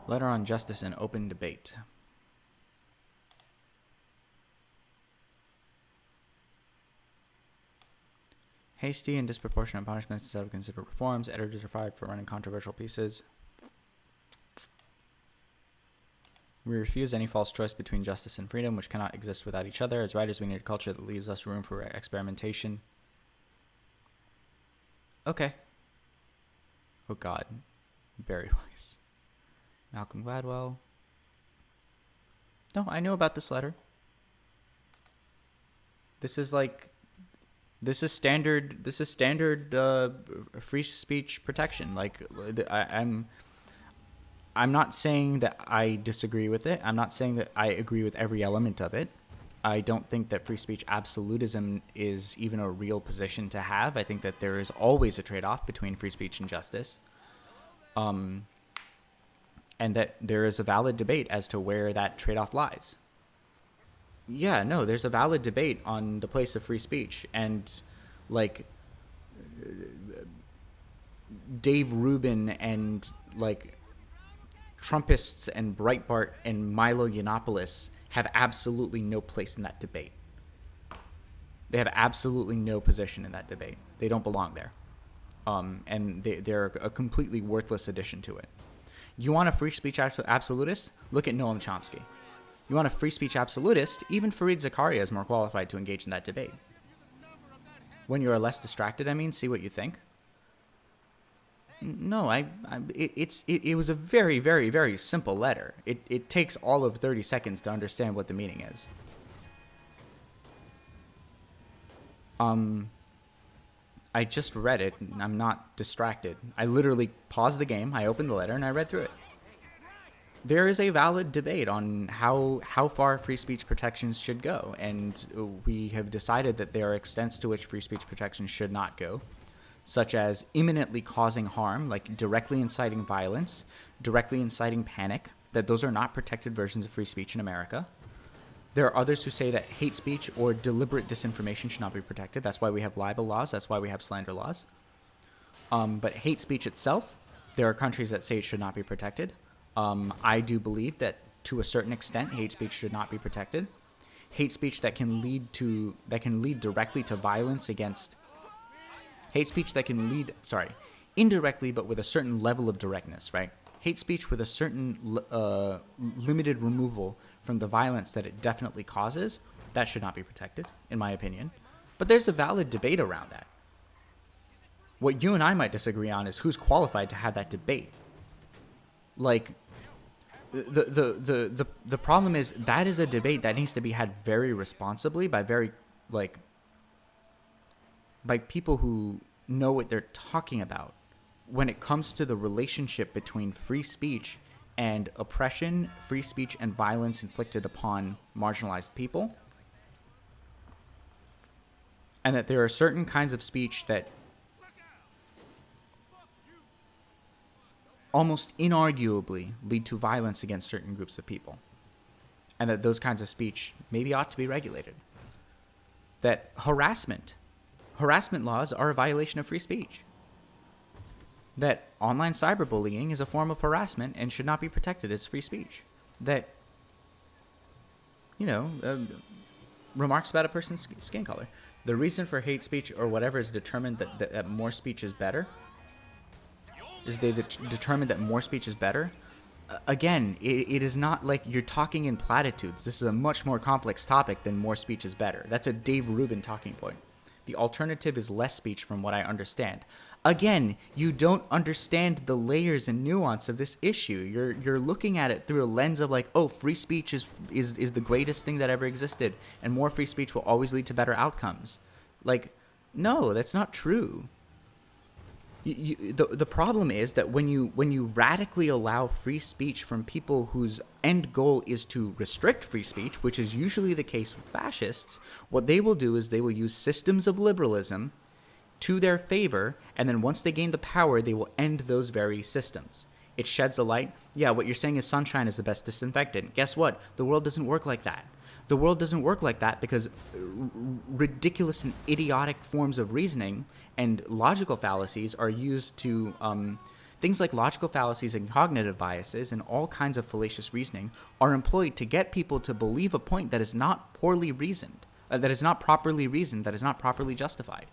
Letter on justice and open debate. Hasty and disproportionate punishments instead of considered reforms. Editors are fired for running controversial pieces. We refuse any false choice between justice and freedom, which cannot exist without each other. As writers, we need a culture that leaves us room for experimentation. Okay. Oh, God. Barry Weiss. Malcolm Gladwell. No, I know about this letter. This is standard free speech protection. Like, I'm not saying that I disagree with it. I'm not saying that I agree with every element of it. I don't think that free speech absolutism is even a real position to have. I think that there is always a trade-off between free speech and justice. And that there is a valid debate as to where that trade-off lies. Yeah, no, there's a valid debate on the place of free speech. And, like, Dave Rubin and, like, Trumpists and Breitbart and Milo Yiannopoulos have absolutely no place in that debate. They have absolutely no position in that debate. They don't belong there. And they're a completely worthless addition to it. You want a free speech absolutist? Look at Noam Chomsky. You want a free speech absolutist? Even Fareed Zakaria is more qualified to engage in that debate. When you are less distracted, see what you think. No, it was a very, very, very simple letter. It takes all of 30 seconds to understand what the meaning is. I just read it, and I'm not distracted. I literally paused the game, I opened the letter, and I read through it. There is a valid debate on how far free speech protections should go, and we have decided that there are extents to which free speech protections should not go, such as imminently causing harm, like directly inciting violence, directly inciting panic, that those are not protected versions of free speech in America. There are others who say that hate speech or deliberate disinformation should not be protected. That's why we have libel laws. That's why we have slander laws. But hate speech itself, there are countries that say it should not be protected. I do believe that to a certain extent, hate speech should not be protected. Hate speech that can lead directly to violence against. Hate speech that can lead, indirectly, but with a certain level of directness, right? Hate speech with a certain limited removal from the violence that it definitely causes, that should not be protected, in my opinion. But there's a valid debate around that. What you and I might disagree on is who's qualified to have that debate. Like, the problem is that is a debate that needs to be had very responsibly by by people who know what they're talking about when it comes to the relationship between free speech and oppression, free speech and violence inflicted upon marginalized people. And that there are certain kinds of speech that almost inarguably lead to violence against certain groups of people. And that those kinds of speech maybe ought to be regulated. That harassment laws are a violation of free speech. That online cyberbullying is a form of harassment and should not be protected as free speech. That, remarks about a person's skin color. The reason for hate speech or whatever is determined that more speech is better. Is they determined that more speech is better. Again, it is not like you're talking in platitudes. This is a much more complex topic than more speech is better. That's a Dave Rubin talking point. The alternative is less speech from what I understand. Again, you don't understand the layers and nuance of this issue. You're looking at it through a lens of like, oh, free speech is the greatest thing that ever existed, and more free speech will always lead to better outcomes. Like, no, that's not true. The problem is that when you radically allow free speech from people whose end goal is to restrict free speech, which is usually the case with fascists, what they will do is they will use systems of liberalism to their favor, and then once they gain the power, they will end those very systems. It sheds a light. Yeah, what you're saying is sunshine is the best disinfectant. Guess what? The world doesn't work like that. The world doesn't work like that because ridiculous and idiotic forms of reasoning and logical fallacies are used to Things like logical fallacies and cognitive biases and all kinds of fallacious reasoning are employed to get people to believe a point that is not poorly reasoned, that is not properly reasoned, that is not properly justified.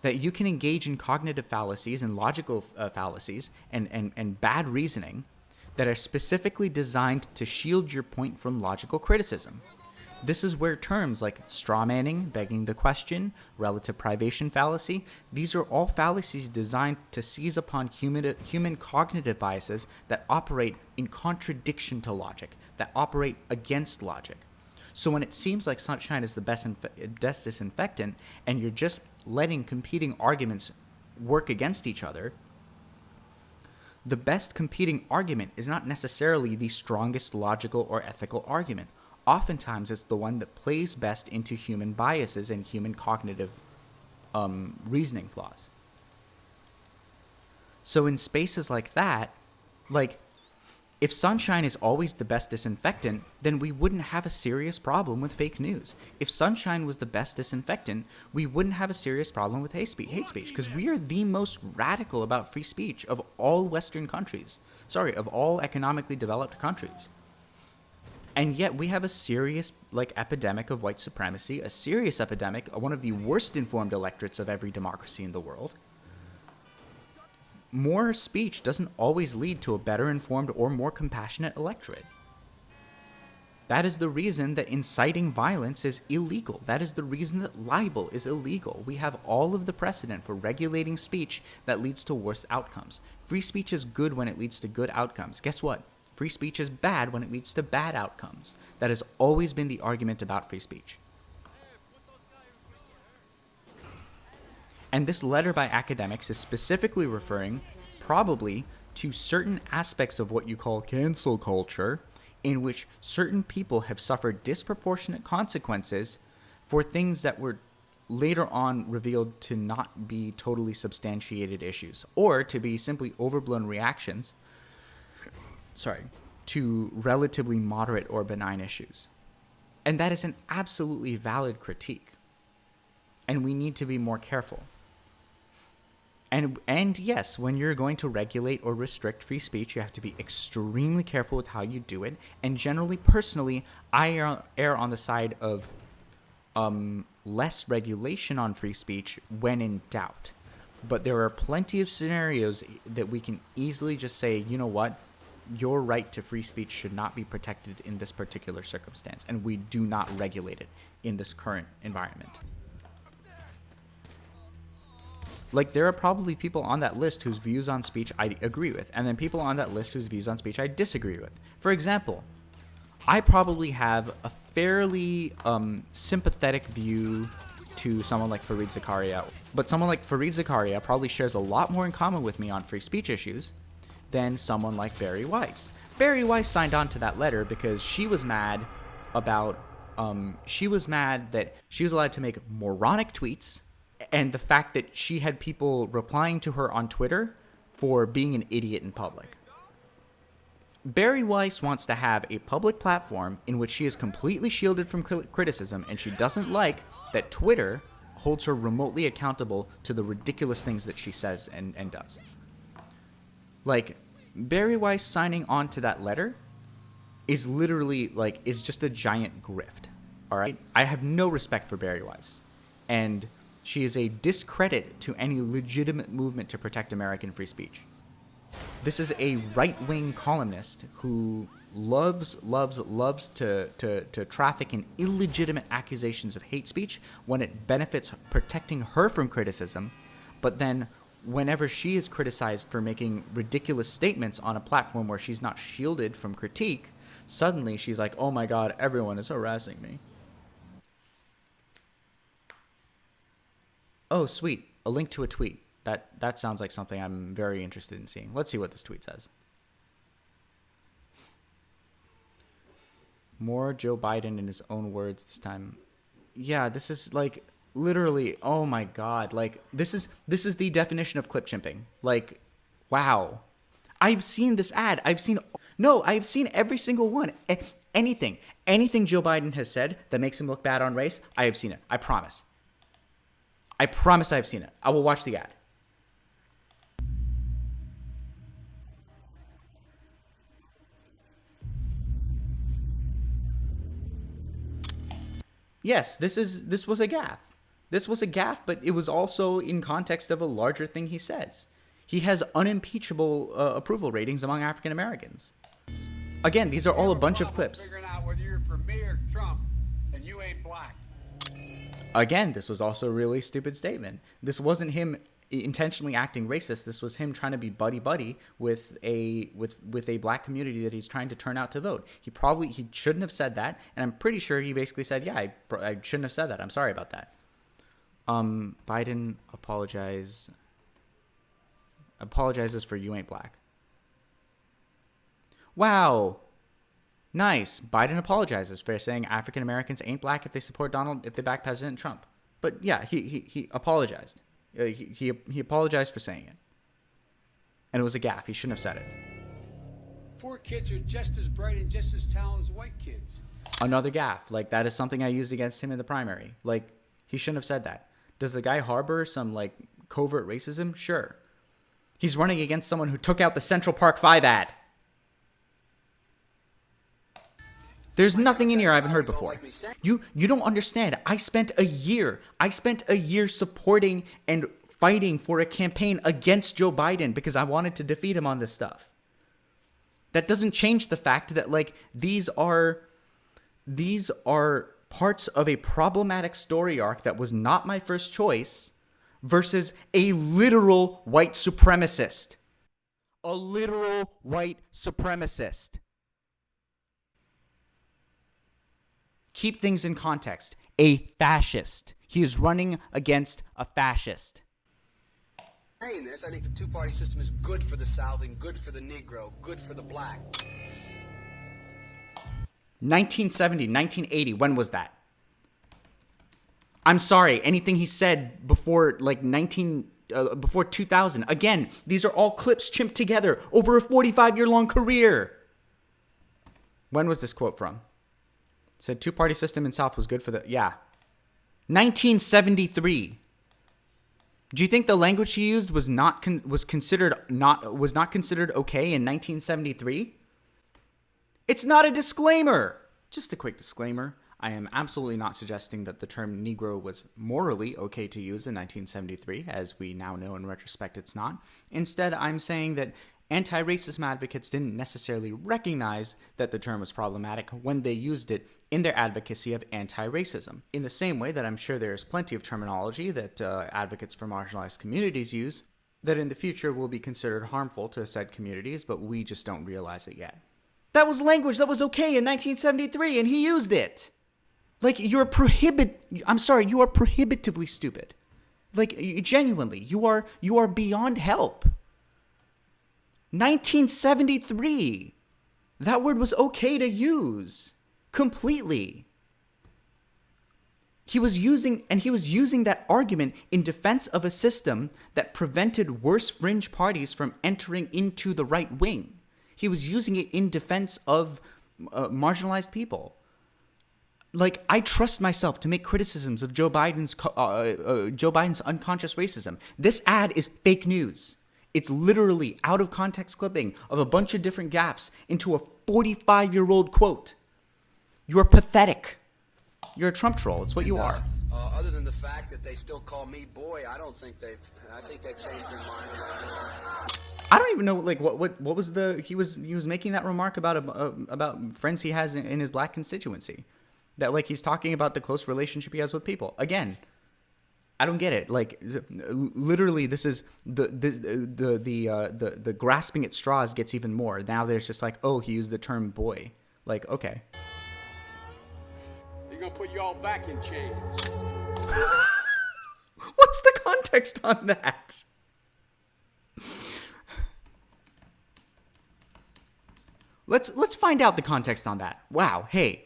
That you can engage in cognitive fallacies and logical fallacies and bad reasoning that are specifically designed to shield your point from logical criticism. This is where terms like strawmanning, begging the question, relative privation fallacy, these are all fallacies designed to seize upon human cognitive biases that operate in contradiction to logic, that operate against logic. So when it seems like sunshine is the best disinfectant, and you're just letting competing arguments work against each other, the best competing argument is not necessarily the strongest logical or ethical argument. Oftentimes, it's the one that plays best into human biases and human cognitive reasoning flaws. So in spaces like that, like, if sunshine is always the best disinfectant, then we wouldn't have a serious problem with fake news. If sunshine was the best disinfectant, we wouldn't have a serious problem with hate speech, because we are the most radical about free speech of all Western countries. Of all economically developed countries. And yet we have a serious epidemic of white supremacy, a serious epidemic, one of the worst informed electorates of every democracy in the world. More speech doesn't always lead to a better informed or more compassionate electorate. That is the reason that inciting violence is illegal. That is the reason that libel is illegal. We have all of the precedent for regulating speech that leads to worse outcomes. Free speech is good when it leads to good outcomes. Guess what? Free speech is bad when it leads to bad outcomes. That has always been the argument about free speech. And this letter by academics is specifically referring, probably, to certain aspects of what you call cancel culture, in which certain people have suffered disproportionate consequences for things that were later on revealed to not be totally substantiated issues, or to be simply overblown reactions to relatively moderate or benign issues. And that is an absolutely valid critique. And we need to be more careful. And yes, when you're going to regulate or restrict free speech, you have to be extremely careful with how you do it. And generally, personally, I err on the side of less regulation on free speech when in doubt. But there are plenty of scenarios that we can easily just say, you know what? Your right to free speech should not be protected in this particular circumstance, and we do not regulate it in this current environment. Like, there are probably people on that list whose views on speech I agree with, and then people on that list whose views on speech I disagree with. For example, I probably have a fairly sympathetic view to someone like Fareed Zakaria, but someone like Fareed Zakaria probably shares a lot more in common with me on free speech issues than someone like Bari Weiss. Bari Weiss signed on to that letter because she was mad about, she was mad that she was allowed to make moronic tweets, and the fact that she had people replying to her on Twitter for being an idiot in public. Bari Weiss wants to have a public platform in which she is completely shielded from criticism, and she doesn't like that Twitter holds her remotely accountable to the ridiculous things that she says and does. Like, Bari Weiss signing on to that letter is literally, is just a giant grift, all right? I have no respect for Bari Weiss, and she is a discredit to any legitimate movement to protect American free speech. This is a right-wing columnist who loves to traffic in illegitimate accusations of hate speech when it benefits protecting her from criticism, but then whenever she is criticized for making ridiculous statements on a platform where she's not shielded from critique, suddenly she's like, oh my god, everyone is harassing me. Oh, sweet. A link to a tweet. That sounds like something I'm very interested in seeing. Let's see what this tweet says. More Joe Biden in his own words this time. Yeah, this is literally, oh my god. This is the definition of clip chimping. Wow. I've seen this ad. I've seen every single one. Anything Joe Biden has said that makes him look bad on race, I have seen it. I promise I've seen it. I will watch the ad. Yes, this was a gaffe. This was a gaffe, but it was also in context of a larger thing he says. He has unimpeachable approval ratings among African Americans. Again, these are all a bunch of clips. Figuring out whether you're for me or Trump, and you ain't black. Again, this was also a really stupid statement. This wasn't him intentionally acting racist. This was him trying to be buddy with a black community that he's trying to turn out to vote. He shouldn't have said that, and I'm pretty sure he basically said, "Yeah, I shouldn't have said that. I'm sorry about that." Biden apologizes for "you ain't black." Wow. Nice. Biden apologizes for saying African Americans ain't black if they back President Trump. But yeah, he apologized. He apologized for saying it. And it was a gaffe. He shouldn't have said it. Poor kids are just as bright and just as talented as white kids. Another gaffe. Like, that is something I used against him in the primary. Like, he shouldn't have said that. Does the guy harbor some, like, covert racism? Sure. He's running against someone who took out the Central Park 5 ad. There's nothing in here I haven't heard before. You don't understand. I spent a year supporting and fighting for a campaign against Joe Biden because I wanted to defeat him on this stuff. That doesn't change the fact that, like, these are parts of a problematic story arc that was not my first choice versus a literal white supremacist. A literal white supremacist. Keep things in context. A fascist. He is running against a fascist. Saying this, I think the two-party system is good for the South and good for the Negro, good for the black. 1970, 1980, when was that? I'm sorry, anything he said before before 2000. Again, these are all clips chimped together over a 45-year-long career. When was this quote from? It said two-party system in South was good for the... Yeah. 1973. Do you think the language he used was not considered okay in 1973? It's not a disclaimer. Just a quick disclaimer. I am absolutely not suggesting that the term Negro was morally okay to use in 1973, as we now know in retrospect it's not. Instead, I'm saying that anti-racism advocates didn't necessarily recognize that the term was problematic when they used it in their advocacy of anti-racism. In the same way that I'm sure there's plenty of terminology that advocates for marginalized communities use that in the future will be considered harmful to said communities, but we just don't realize it yet. That was language that was okay in 1973, and he used it. Like, you are prohibitively stupid. Like, genuinely, you are beyond help. 1973. That word was okay to use. Completely. He was using that argument in defense of a system that prevented worse fringe parties from entering into the right wing. He was using it in defense of marginalized people. Like, I trust myself to make criticisms of Joe Biden's unconscious racism. This ad is fake news. It's literally out of context clipping of a bunch of different gaffes into a 45-year-old quote. You're pathetic. You're a Trump troll. It's what you are. Other than the fact that they still call me boy, I think they've changed their mind. I don't even know, like, what was he was making that remark about friends he has in his black constituency, that, like, he's talking about the close relationship he has with people. Again, I don't get it. Like, literally, this is the grasping at straws gets even more. Now there's just like, oh, he used the term boy. Like, okay. They're gonna put you all back in chains. What's the context on that? Let's find out the context on that. Wow. Hey.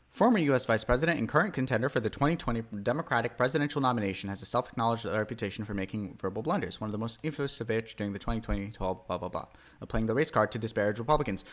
Former U.S. Vice President and current contender for the 2020 Democratic presidential nomination has a self-acknowledged reputation for making verbal blunders, one of the most infamous of which during the 2012 blah, blah, blah, playing the race card to disparage Republicans.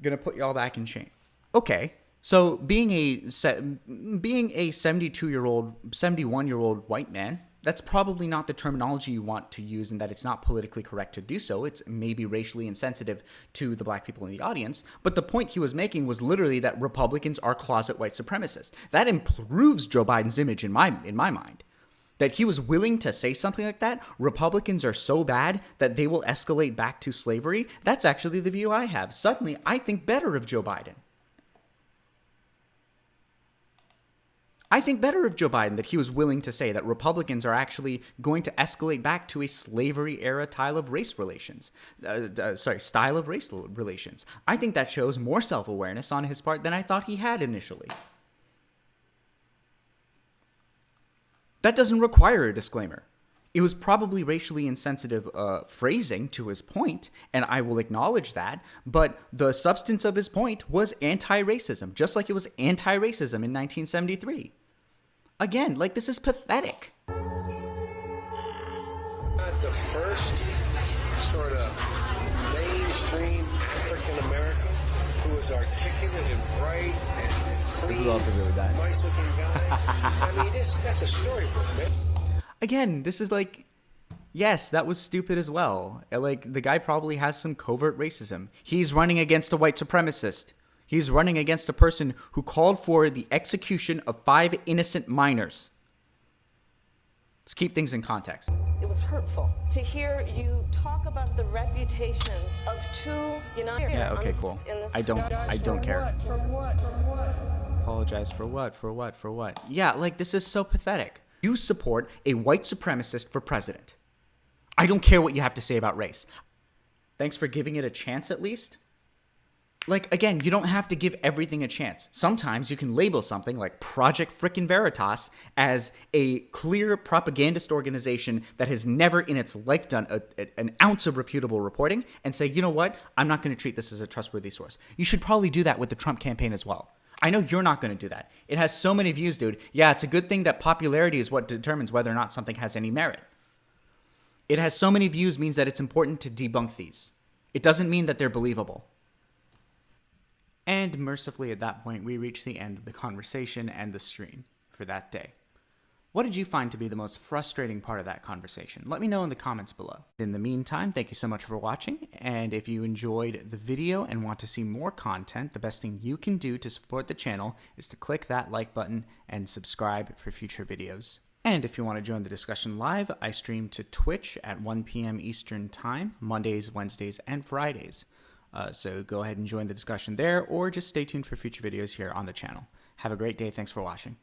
Gonna put y'all back in chain. Okay. So being a 71-year-old white man, that's probably not the terminology you want to use, and that it's not politically correct to do so. It's maybe racially insensitive to the black people in the audience. But the point he was making was literally that Republicans are closet white supremacists. That improves Joe Biden's image in my mind. That he was willing to say something like that. Republicans are so bad that they will escalate back to slavery. That's actually the view I have. Suddenly, I think better of Joe Biden. I think better of Joe Biden that he was willing to say that Republicans are actually going to escalate back to a slavery-era style of race relations. I think that shows more self-awareness on his part than I thought he had initially. That doesn't require a disclaimer. It was probably racially insensitive phrasing to his point, and I will acknowledge that, but the substance of his point was anti-racism, just like it was anti-racism in 1973. Again, like, this is pathetic. Not the first sort of mainstream African American who was articulate and bright and clean. This is also really bad. Nice looking guy. I mean, that's a storybook, man. Again, this is like, yes, that was stupid as well. Like, the guy probably has some covert racism. He's running against a white supremacist. He's running against a person who called for the execution of 5 innocent minors. Let's keep things in context. It was hurtful to hear you talk about the reputation of two United. Yeah, okay, cool. I don't care. For what? Apologize for what? For what? For what? Yeah, like, this is so pathetic. You support a white supremacist for president. I don't care what you have to say about race. Thanks for giving it a chance at least. Like, again, you don't have to give everything a chance. Sometimes you can label something like Project Frickin' Veritas as a clear propagandist organization that has never in its life done an ounce of reputable reporting and say, you know what, I'm not going to treat this as a trustworthy source. You should probably do that with the Trump campaign as well. I know you're not going to do that. It has so many views, dude. Yeah, it's a good thing that popularity is what determines whether or not something has any merit. It has so many views means that it's important to debunk these. It doesn't mean that they're believable. And mercifully, at that point, we reach the end of the conversation and the stream for that day. What did you find to be the most frustrating part of that conversation? Let me know in the comments below. In the meantime, thank you so much for watching. And if you enjoyed the video and want to see more content, the best thing you can do to support the channel is to click that like button and subscribe for future videos. And if you want to join the discussion live, I stream to Twitch at 1 p.m. Eastern Time, Mondays, Wednesdays, and Fridays. So go ahead and join the discussion there, or just stay tuned for future videos here on the channel. Have a great day. Thanks for watching.